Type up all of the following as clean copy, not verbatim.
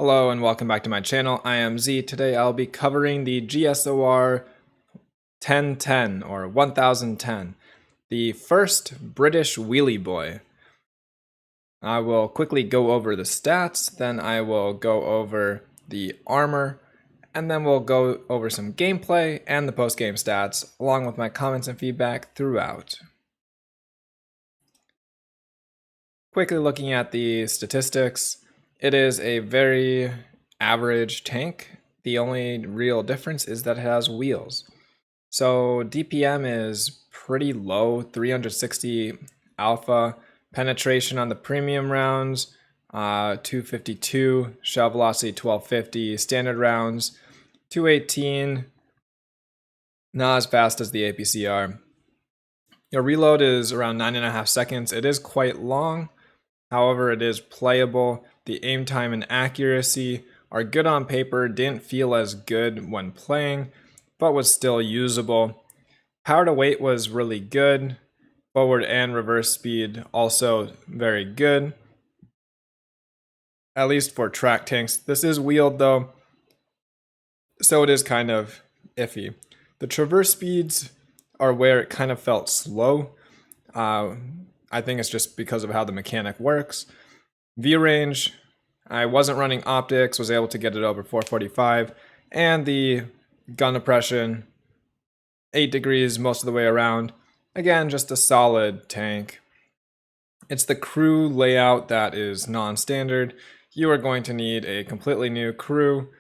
Hello and welcome back to my channel. I am Z. Today I'll be covering the GSOR 1010 or 1010, the first British Wheelie Boy. I will quickly go over the stats, then I will go over the armor, and then we'll go over some gameplay and the post-game stats, along with my comments and feedback throughout. Quickly looking at the statistics, it is a very average tank. The only real difference is that it has wheels. So DPM is pretty low, 360 alpha, penetration on the premium rounds, 252, shell velocity 1250, standard rounds 218, not as fast as the APCR. Your reload is around 9.5 seconds. It is quite long. However, it is playable. The aim time and accuracy are good on paper, didn't feel as good when playing, but was still usable. Power to weight was really good. Forward and reverse speed also very good, at least for track tanks. This is wheeled though, so it is kind of iffy. The traverse speeds are where it kind of felt slow. I think it's just because of how the mechanic works. View range, I wasn't running optics, was able to get it over 445, and the gun depression, 8 degrees most of the way around. Again, just a solid tank. It's the crew layout that is non-standard. You are going to need a completely new crew,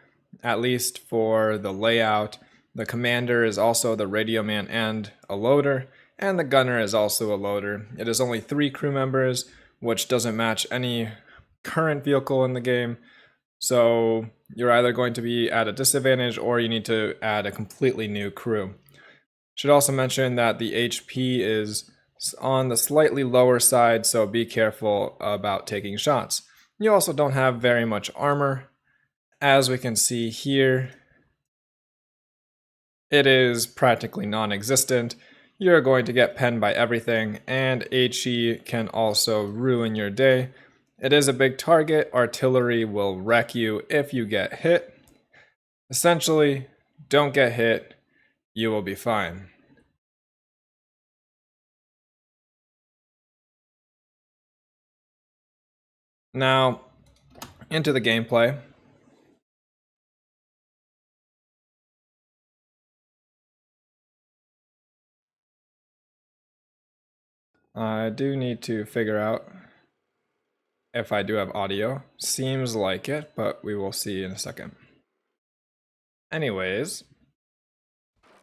at least for the layout. The commander is also the radio man and a loader, and the gunner is also a loader. It is only 3 crew members, which doesn't match any current vehicle in the game. So you're either going to be at a disadvantage or you need to add a completely new crew. Should also mention that the HP is on the slightly lower side, so be careful about taking shots. You also don't have very much armor. As we can see here, it is practically non-existent. You're going to get penned by everything, and HE can also ruin your day. It is a big target. Artillery will wreck you if you get hit. Essentially, don't get hit. You will be fine. Now, into the gameplay. I do need to figure out if I do have audio. Seems like it, but we will see in a second. Anyways,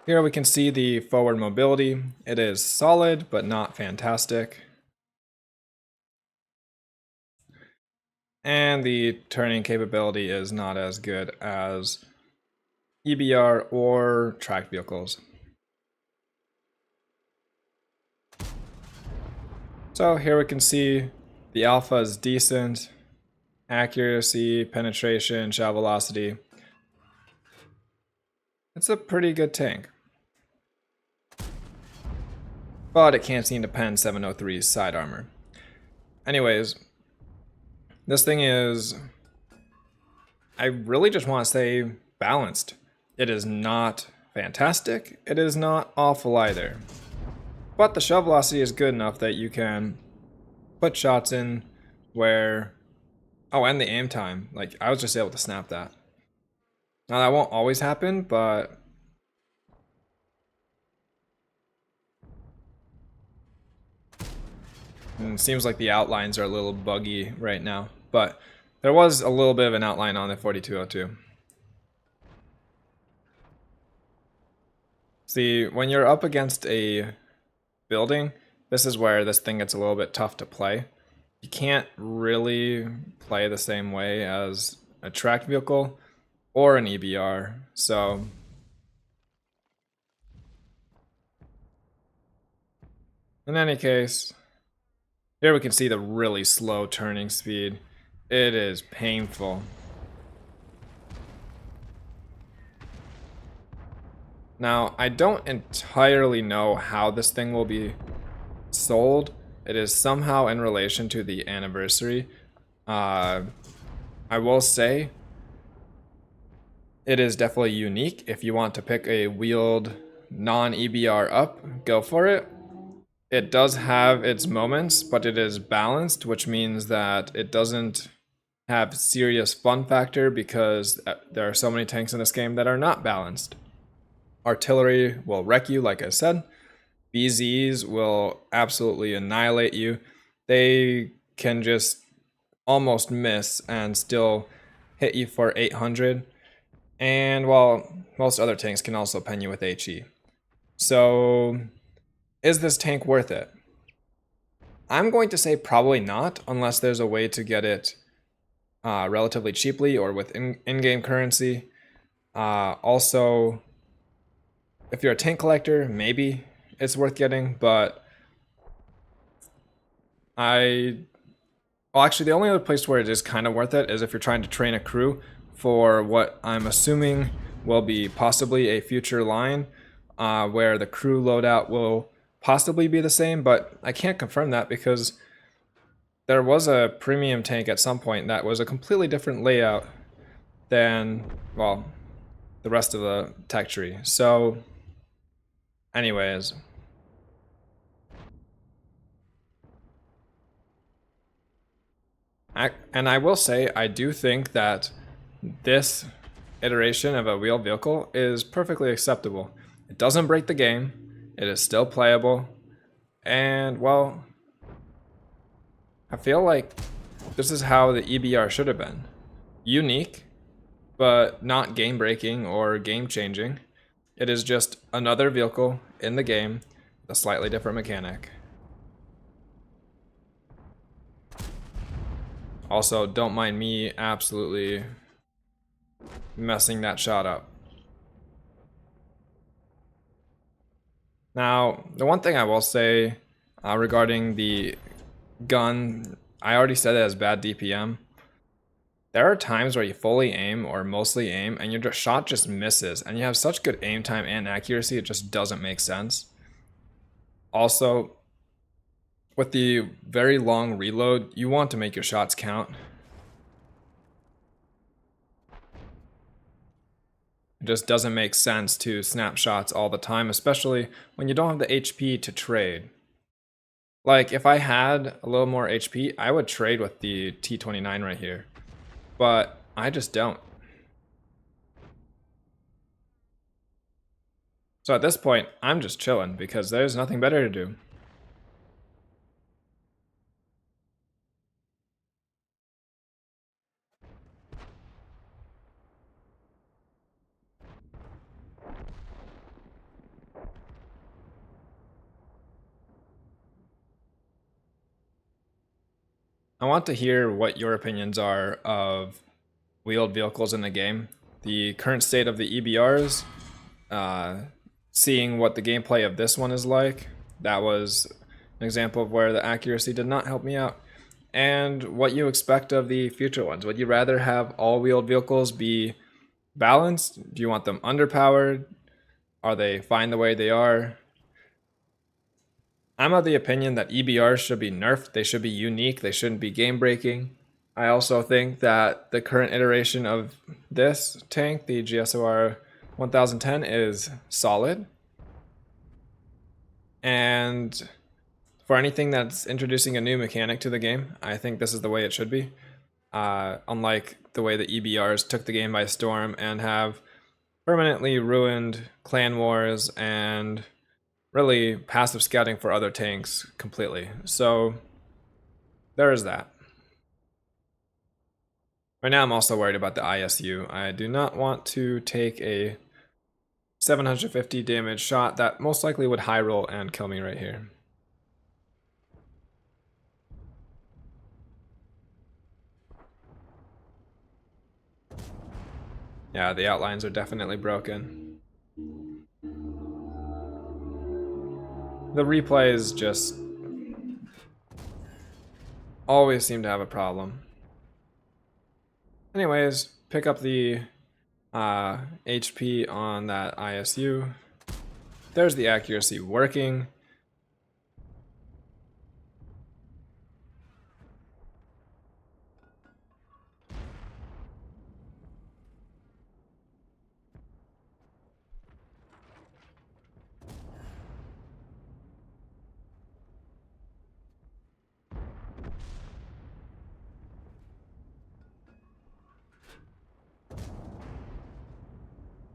here we can see the forward mobility. It is solid, but not fantastic. And the turning capability is not as good as EBR or tracked vehicles. So here we can see the alpha is decent, accuracy, penetration, shell velocity. It's a pretty good tank. But it can't seem to pen 703's side armor. Anyways, this thing is, I really just want to say balanced. It is not fantastic, it is not awful either. But the shell velocity is good enough that you can put shots in where... Oh, and the aim time. Like, I was just able to snap that. Now, that won't always happen, but... it seems like the outlines are a little buggy right now. But there was a little bit of an outline on the 4202. See, when you're up against a building, this is where this thing gets a little bit tough to play. You can't really play the same way as a tracked vehicle or an EBR, so in any case, here we can see the really slow turning speed. It is painful. Now, I don't entirely know how this thing will be sold. It is somehow in relation to the anniversary. I will say It is definitely unique. If you want to pick a wheeled non-EBR up, go for it. It does have its moments, but it is balanced, which means that it doesn't have serious fun factor because there are so many tanks in this game that are not balanced. Artillery will wreck you, like I said. BZs will absolutely annihilate you. They can just almost miss and still hit you for 800. And while most other tanks can also pen you with HE. So, is this tank worth it? I'm going to say probably not, unless there's a way to get it relatively cheaply or with in-game currency. Also, if you're a tank collector, maybe it's worth getting, but actually, the only other place where it is kind of worth it is if you're trying to train a crew for what I'm assuming will be possibly a future line, where the crew loadout will possibly be the same, but I can't confirm that because there was a premium tank at some point that was a completely different layout than, well, the rest of the tech tree. So, anyways. And I will say, I do think that this iteration of a wheeled vehicle is perfectly acceptable. It doesn't break the game, it is still playable, and well, I feel like this is how the EBR should have been. Unique, but not game breaking or game changing. It is just another vehicle in the game with a slightly different mechanic. Also, don't mind me absolutely messing that shot up. Now, the one thing I will say regarding the gun, I already said it has bad DPM. There are times where you fully aim or mostly aim and your shot just misses and you have such good aim time and accuracy, it just doesn't make sense. Also, with the very long reload, you want to make your shots count. It just doesn't make sense to snap shots all the time, especially when you don't have the HP to trade. Like, if I had a little more HP, I would trade with the T29 right here. But I just don't. So at this point, I'm just chilling because there's nothing better to do. I want to hear what your opinions are of wheeled vehicles in the game, the current state of the EBRs, seeing what the gameplay of this one is like. That was an example of where the accuracy did not help me out. And what you expect of the future ones. Would you rather have all wheeled vehicles be balanced? Do you want them underpowered? Are they fine the way they are? I'm of the opinion that EBRs should be nerfed. They should be unique. They shouldn't be game breaking. I also think that the current iteration of this tank, the GSOR 1010, is solid. And for anything that's introducing a new mechanic to the game, I think this is the way it should be. Unlike the way the EBRs took the game by storm and have permanently ruined clan wars and really passive scouting for other tanks completely. So there is that. Right now I'm also worried about the ISU. I do not want to take a 750 damage shot that most likely would high roll and kill me right here. Yeah, the outlines are definitely broken. The replays just always seem to have a problem. Anyways, pick up the HP on that ISU. There's the accuracy working.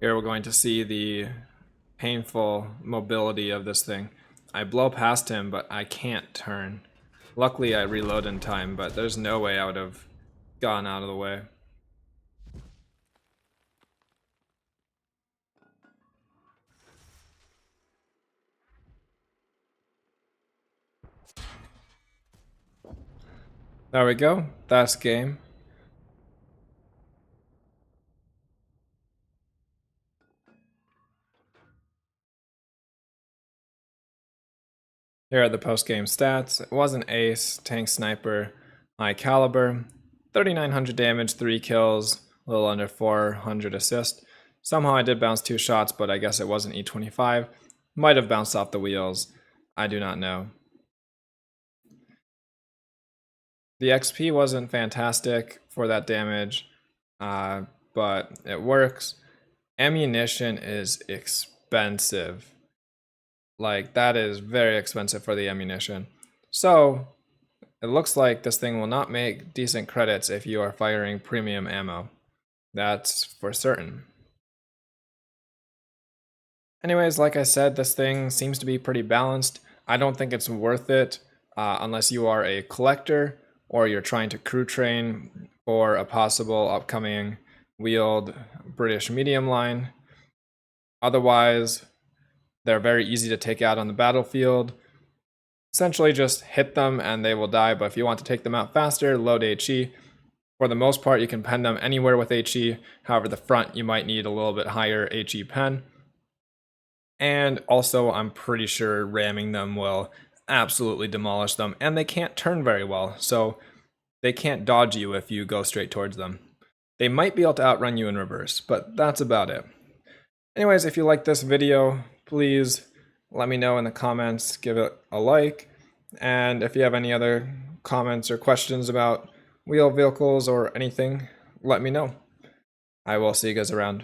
Here we're going to see the painful mobility of this thing. I blow past him, but I can't turn. Luckily, I reload in time, but there's no way I would have gone out of the way. There we go. That's game. Here are the post-game stats. It was an ace, tank sniper, high caliber, 3,900 damage, 3 kills, a little under 400 assist. Somehow I did bounce 2 shots, but I guess it wasn't E25. Might have bounced off the wheels. I do not know. The XP wasn't fantastic for that damage, but it works. Ammunition is expensive. Like, that is very expensive for the ammunition. So, it looks like this thing will not make decent credits if you are firing premium ammo. That's for certain. Anyways, like I said, this thing seems to be pretty balanced. I don't think it's worth it unless you are a collector or you're trying to crew train for a possible upcoming wheeled British medium line. Otherwise, they're very easy to take out on the battlefield. Essentially just hit them and they will die, but if you want to take them out faster, load HE. For the most part, you can pen them anywhere with HE. However, the front, you might need a little bit higher HE pen. And also, I'm pretty sure ramming them will absolutely demolish them, and they can't turn very well, so they can't dodge you if you go straight towards them. They might be able to outrun you in reverse, but that's about it. Anyways, if you like this video, please let me know in the comments, give it a like, and if you have any other comments or questions about wheel vehicles or anything, let me know. I will see you guys around.